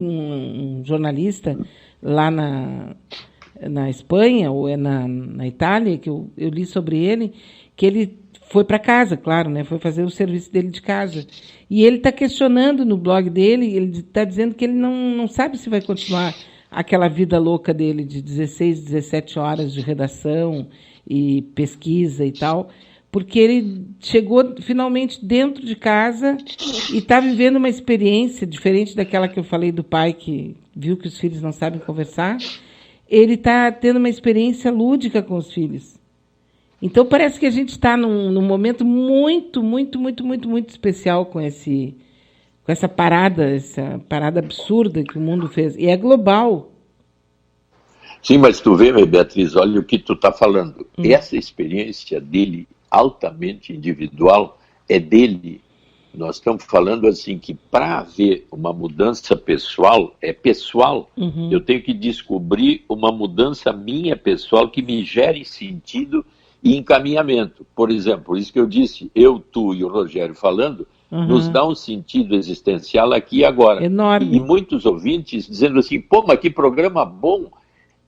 um jornalista lá na Espanha, ou na Itália, que eu li sobre ele, que ele foi para casa, claro, né? Foi fazer o serviço dele de casa. E ele está questionando no blog dele, ele está dizendo que ele não sabe se vai continuar aquela vida louca dele de 16, 17 horas de redação e pesquisa e tal, porque ele chegou finalmente dentro de casa e está vivendo uma experiência diferente daquela que eu falei do pai que viu que os filhos não sabem conversar. Ele está tendo uma experiência lúdica com os filhos. Então parece que a gente está num momento muito, muito, muito, muito, muito especial com essa parada absurda que o mundo fez. E é global. Sim, mas tu vê, Beatriz, olha o que tu está falando. Essa experiência dele, altamente individual, é dele. Nós estamos falando assim que para haver uma mudança pessoal, é pessoal. Eu tenho que descobrir uma mudança minha pessoal que me gere sentido e encaminhamento. Por exemplo, isso que eu disse, eu, tu e o Rogério falando, nos dá um sentido existencial aqui e agora. Enorme. E muitos ouvintes dizendo assim, pô, mas que programa bom.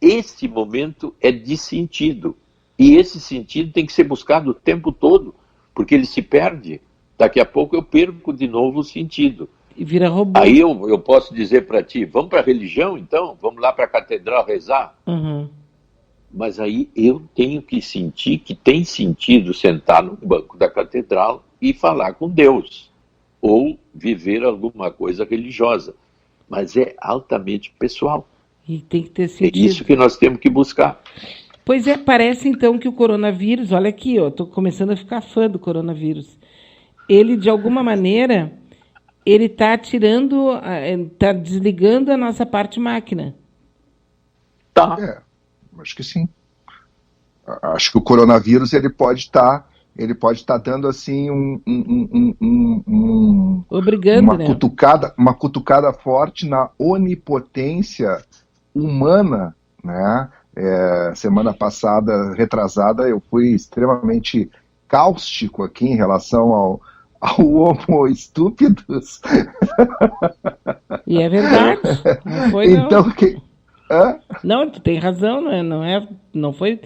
Esse momento é de sentido. E esse sentido tem que ser buscado o tempo todo, porque ele se perde. Daqui a pouco eu perco de novo o sentido. E vira robô. Aí eu posso dizer para ti, vamos para a religião então? Vamos lá para a catedral rezar? Mas aí eu tenho que sentir que tem sentido sentar no banco da catedral e falar com Deus. Ou viver alguma coisa religiosa. Mas é altamente pessoal. E tem que ter sentido. É isso que nós temos que buscar. Pois é, parece então que o coronavírus, olha aqui, estou começando a ficar fã do coronavírus. Ele, de alguma maneira, ele está está desligando a nossa parte máquina. Tá. Acho que sim. Acho que o coronavírus ele pode estar dando assim obrigando, uma cutucada forte na onipotência humana, né? Semana passada, retrasada, eu fui extremamente cáustico aqui em relação ao Homo estúpidos. E é verdade. Não foi, então, não, tu tem razão, não foi.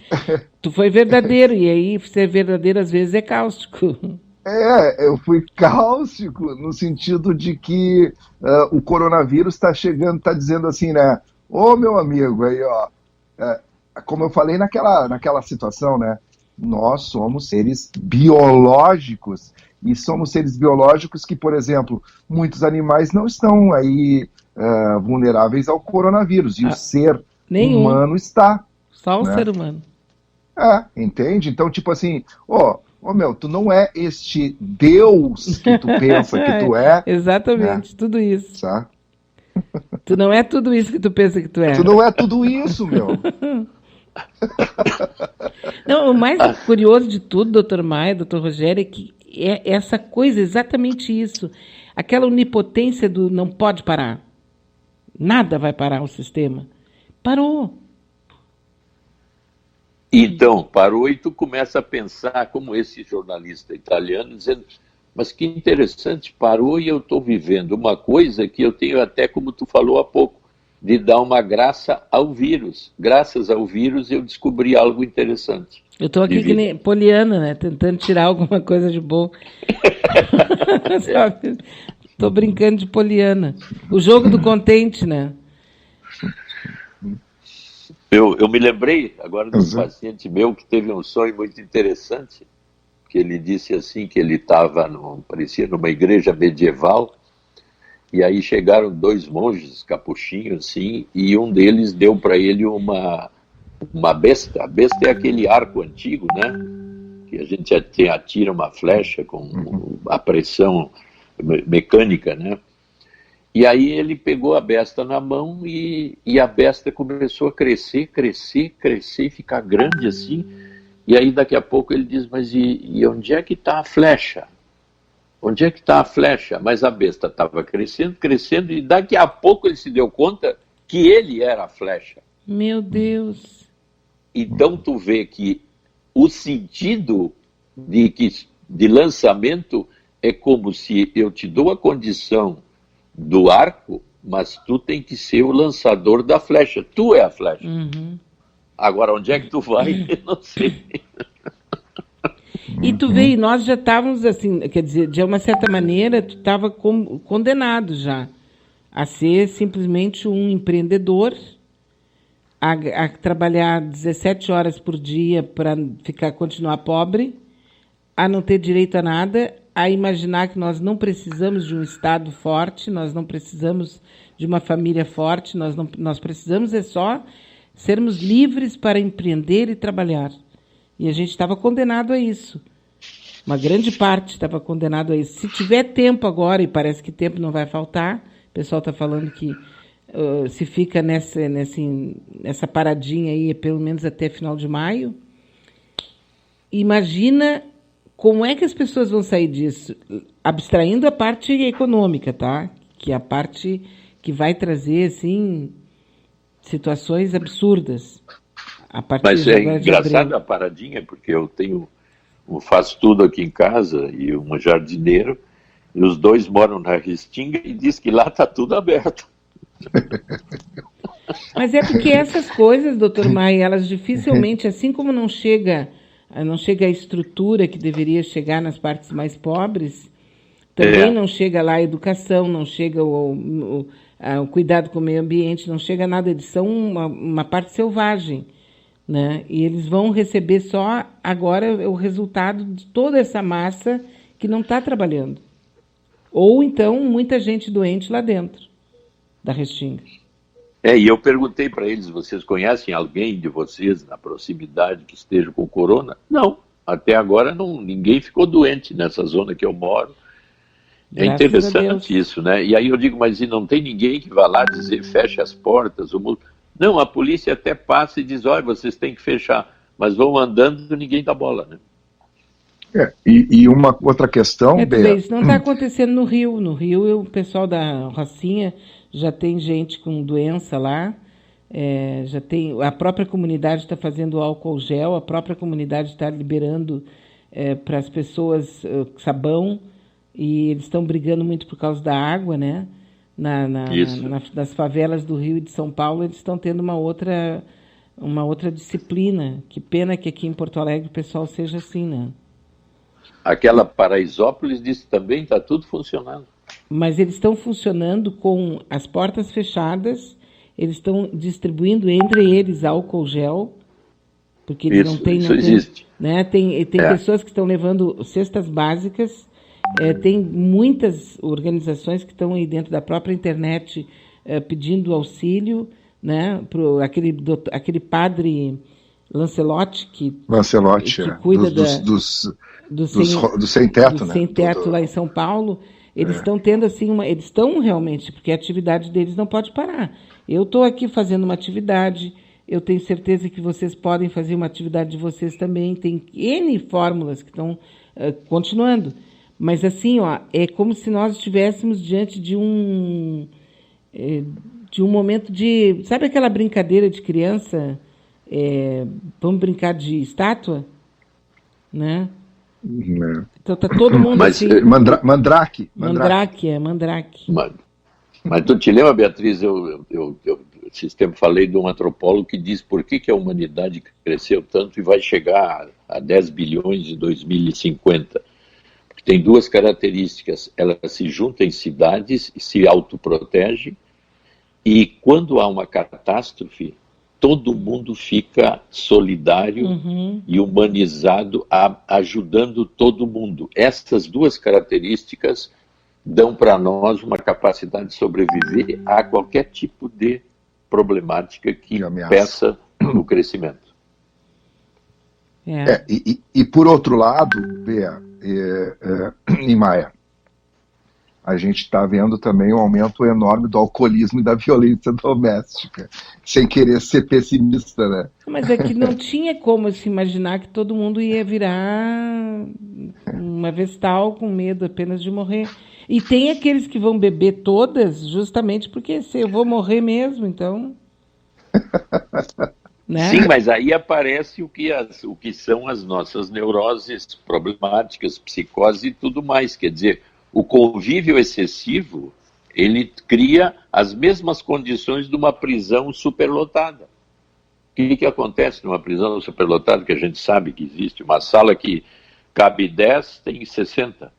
Tu foi verdadeiro, e aí ser verdadeiro às vezes é cáustico. Eu fui cáustico no sentido de que o coronavírus está chegando, está dizendo assim, né? Ô, meu amigo, aí, ó, como eu falei naquela situação, né? Nós somos seres biológicos, e somos seres biológicos que, por exemplo, muitos animais não estão aí vulneráveis ao coronavírus, e o ser humano está. Só o ser humano. Entende? Então, tipo assim, meu, tu não é este Deus que tu pensa que tu é. Exatamente, né? Tudo isso. Tá? Tu não é tudo isso que tu pensa que tu é. Tu não é tudo isso, meu. Não, o mais curioso de tudo, doutor Maia, doutor Rogério, é que é essa coisa, exatamente isso. Aquela onipotência do não pode parar. Nada vai parar o sistema. Parou. Então, parou e tu começa a pensar, como esse jornalista italiano, dizendo, mas que interessante, parou e eu estou vivendo uma coisa que eu tenho até, como tu falou há pouco, de dar uma graça ao vírus. Graças ao vírus eu descobri algo interessante. Eu estou aqui que nem Poliana, né? Tentando tirar alguma coisa de bom. Estou brincando de Poliana. O jogo do contente, né? Eu me lembrei agora de um paciente meu que teve um sonho muito interessante, que ele disse assim, que ele estava, parecia numa igreja medieval, e aí chegaram dois monges capuchinhos, assim, e um deles deu para ele uma besta. A besta é aquele arco antigo, né? Que a gente atira uma flecha com a pressão mecânica, né? E aí ele pegou a besta na mão e a besta começou a crescer, e ficar grande assim. E aí daqui a pouco ele diz, mas e onde é que está a flecha? Onde é que está a flecha? Mas a besta estava crescendo, e daqui a pouco ele se deu conta que ele era a flecha. Meu Deus! Então tu vê que o sentido de lançamento é como se eu te dou a condição do arco, mas tu tem que ser o lançador da flecha. Tu é a flecha. Uhum. Agora, onde é que tu vai? Eu não sei. E tu vê, nós já estávamos assim, quer dizer, de uma certa maneira, tu estava condenado já a ser simplesmente um empreendedor, a trabalhar 17 horas por dia para continuar pobre, a não ter direito a nada, a imaginar que nós não precisamos de um Estado forte, nós não precisamos de uma família forte, nós precisamos só sermos livres para empreender e trabalhar. E a gente estava condenado a isso. Uma grande parte estava condenado a isso. Se tiver tempo agora, e parece que tempo não vai faltar, o pessoal está falando que se fica nessa paradinha aí, pelo menos até final de maio, imagina como é que as pessoas vão sair disso, abstraindo a parte econômica, tá? Que é a parte que vai trazer, assim, situações absurdas. Mas é engraçado a paradinha, porque eu faço tudo aqui em casa e um jardineiro, e os dois moram na Restinga e diz que lá está tudo aberto. Mas é porque essas coisas, doutor Maia, elas dificilmente, assim como não chega a estrutura que deveria chegar nas partes mais pobres, também não chega lá a educação, não chega o cuidado com o meio ambiente, não chega nada, eles são uma parte selvagem, né? E eles vão receber só agora o resultado de toda essa massa que não está trabalhando. Ou então muita gente doente lá dentro da Restinga. E eu perguntei para eles, vocês conhecem alguém de vocês na proximidade que esteja com corona? Não, até agora ninguém ficou doente nessa zona que eu moro. É interessante isso, né? E aí eu digo, mas e não tem ninguém que vá lá dizer feche as portas? Não, a polícia até passa e diz, olha, vocês têm que fechar, mas vão andando e ninguém dá bola, né? E uma outra questão, Bea... Isso não está acontecendo no Rio. No Rio, o pessoal da Rocinha já tem gente com doença lá, já tem, a própria comunidade está fazendo álcool gel, a própria comunidade está liberando para as pessoas sabão, e eles estão brigando muito por causa da água, né? Nas favelas do Rio e de São Paulo, eles estão tendo uma outra disciplina. Que pena que aqui em Porto Alegre o pessoal seja assim, né? Aquela Paraisópolis disse também está tudo funcionando. Mas eles estão funcionando com as portas fechadas, eles estão distribuindo entre eles álcool gel, porque eles não têm... Isso existe. Né? Tem pessoas que estão levando cestas básicas, tem muitas organizações que estão aí dentro da própria internet pedindo auxílio, né? Aquele padre Lancelotti que cuida do sem-teto, né? Sem-teto lá em São Paulo. Eles estão tendo assim eles estão realmente, porque a atividade deles não pode parar. Eu estou aqui fazendo uma atividade, eu tenho certeza que vocês podem fazer uma atividade de vocês também, tem N fórmulas que estão continuando. Mas assim, é como se nós estivéssemos diante de um momento de... Sabe aquela brincadeira de criança? Vamos brincar de estátua? Né? Então tá todo mundo assim... Mandrake. Mandrake. Mas tu te lembra, Beatriz, eu esses tempos falei de um antropólogo que diz por que a humanidade cresceu tanto e vai chegar a 10 bilhões em 2050. Tem duas características, ela se junta em cidades e se autoprotege, e quando há uma catástrofe, todo mundo fica solidário e humanizado, ajudando todo mundo. Essas duas características dão para nós uma capacidade de sobreviver a qualquer tipo de problemática que impeça o crescimento. E por outro lado, Bea, e Maia, a gente está vendo também um aumento enorme do alcoolismo e da violência doméstica, sem querer ser pessimista, né? Mas é que não tinha como se imaginar que todo mundo ia virar uma vestal com medo apenas de morrer. E tem aqueles que vão beber todas justamente porque se eu vou morrer mesmo, então... Né? Sim, mas aí aparece o que são as nossas neuroses problemáticas, psicose e tudo mais. Quer dizer, o convívio excessivo Ele cria as mesmas condições de uma prisão superlotada. O que acontece numa prisão superlotada, que a gente sabe que existe? Uma sala que cabe 10, tem 60.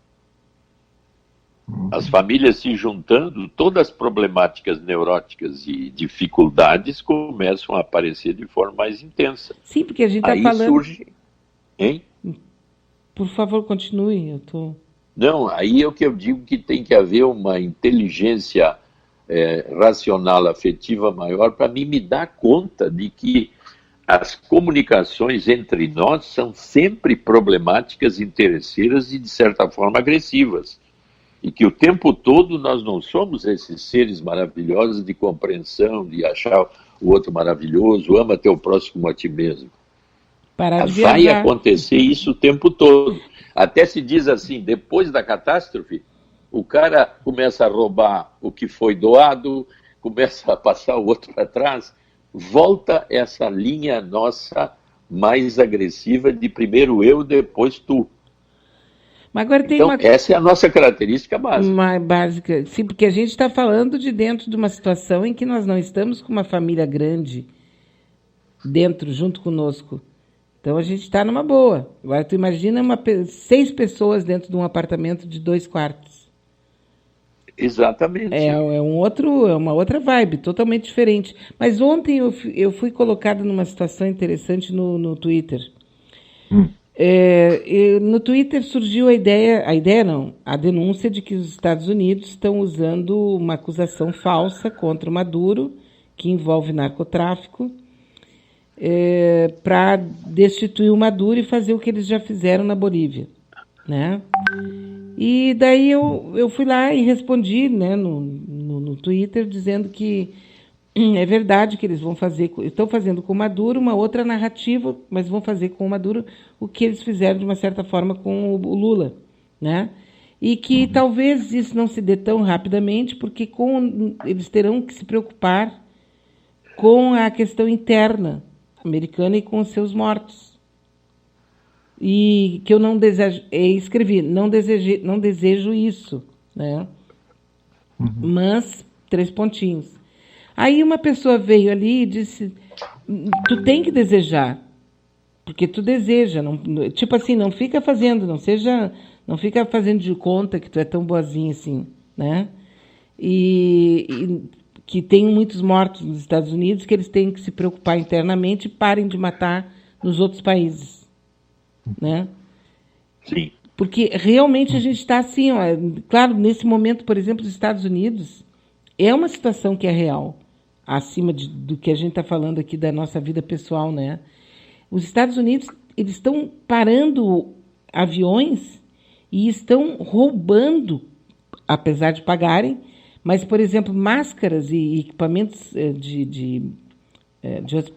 As famílias se juntando, todas as problemáticas neuróticas e dificuldades começam a aparecer de forma mais intensa. Sim, porque a gente está falando... surge... Hein? Por favor, continue. Não, aí é o que eu digo, que tem que haver uma inteligência racional, afetiva maior, para mim me dar conta de que as comunicações entre nós são sempre problemáticas, interesseiras e, de certa forma, agressivas. E que o tempo todo nós não somos esses seres maravilhosos de compreensão, de achar o outro maravilhoso, ama teu próximo como a ti mesmo. Vai acontecer isso o tempo todo. Até se diz assim, depois da catástrofe, o cara começa a roubar o que foi doado, começa a passar o outro para trás, volta essa linha nossa mais agressiva de primeiro eu, depois tu. Mas agora tem então, essa é a nossa característica básica. Básica. Sim, porque a gente está falando de dentro de uma situação em que nós não estamos com uma família grande dentro, junto conosco. Então a gente está numa boa. Agora tu imagina 6 pessoas dentro de um apartamento de 2 quartos. Exatamente. É uma outra vibe, totalmente diferente. Mas ontem eu fui colocada numa situação interessante no Twitter. No Twitter surgiu a denúncia de que os Estados Unidos estão usando uma acusação falsa contra o Maduro, que envolve narcotráfico, para destituir o Maduro e fazer o que eles já fizeram na Bolívia, né? E daí eu fui lá e respondi, né, no Twitter, dizendo que é verdade que eles estão fazendo com o Maduro uma outra narrativa, mas vão fazer com o Maduro o que eles fizeram de uma certa forma com o Lula, né? E que talvez isso não se dê tão rapidamente, porque eles terão que se preocupar com a questão interna americana e com os seus mortos. E que eu não desejo, escrevi, não desejo isso, né? Mas, 3 pontinhos. Aí uma pessoa veio ali e disse, tu tem que desejar, porque tu deseja, não, tipo assim, não fica fazendo, não fica fazendo de conta que tu é tão boazinha assim, né? E que tem muitos mortos nos Estados Unidos, que eles têm que se preocupar internamente e parem de matar nos outros países, né? Sim. Porque realmente a gente está assim, ó, claro, nesse momento, por exemplo, os Estados Unidos é uma situação que é real, acima do que a gente está falando aqui da nossa vida pessoal, né? Os Estados Unidos, eles estão parando aviões e estão roubando, apesar de pagarem, mas, por exemplo, máscaras e equipamentos de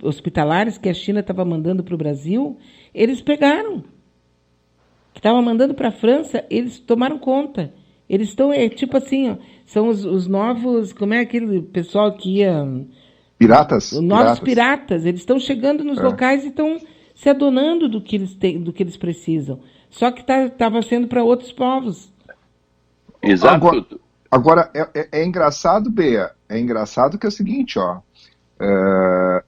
hospitalares que a China estava mandando para o Brasil, eles pegaram. Que estava mandando para a França, eles tomaram conta. Eles estão, tipo assim, ó, são os novos, como é aquele pessoal que ia... Piratas? Os novos piratas. Eles estão chegando nos locais e estão se adonando do que eles precisam. Só que estava sendo para outros povos. Exato. Agora é engraçado, Bea, é engraçado que é o seguinte, ó,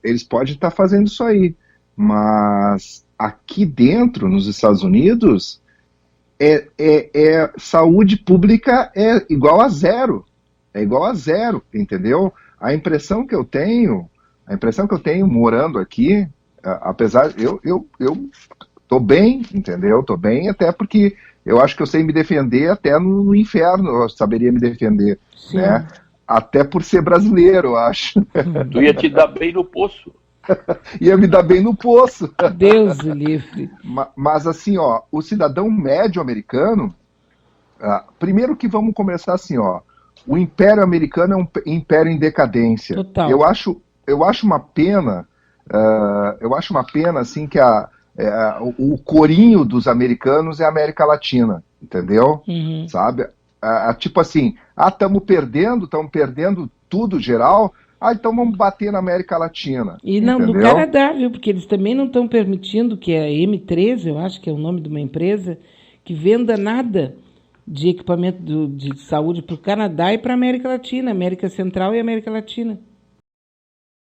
eles podem estar fazendo isso aí, mas aqui dentro, nos Estados Unidos, saúde pública é igual a zero, entendeu? A impressão que eu tenho morando aqui, apesar, eu tô bem, entendeu? Tô bem até porque eu acho que eu sei me defender até no inferno, eu saberia me defender, sim, né? Até por ser brasileiro, eu acho. Tu ia te dar bem no poço. Ia me dar bem no poço. Deus o livre. Mas assim, ó, o cidadão médio americano, primeiro que vamos começar assim, ó, o Império Americano é um império em decadência. Total. Eu acho uma pena, assim, que o corinho dos americanos é a América Latina, entendeu? Uhum. Sabe? Tipo assim, estamos perdendo tudo geral, então vamos bater na América Latina. E não, no Canadá, viu? Porque eles também não estão permitindo que a M13, eu acho que é o nome de uma empresa, que venda nada de equipamento de saúde para o Canadá e para a América Latina, América Central e América Latina.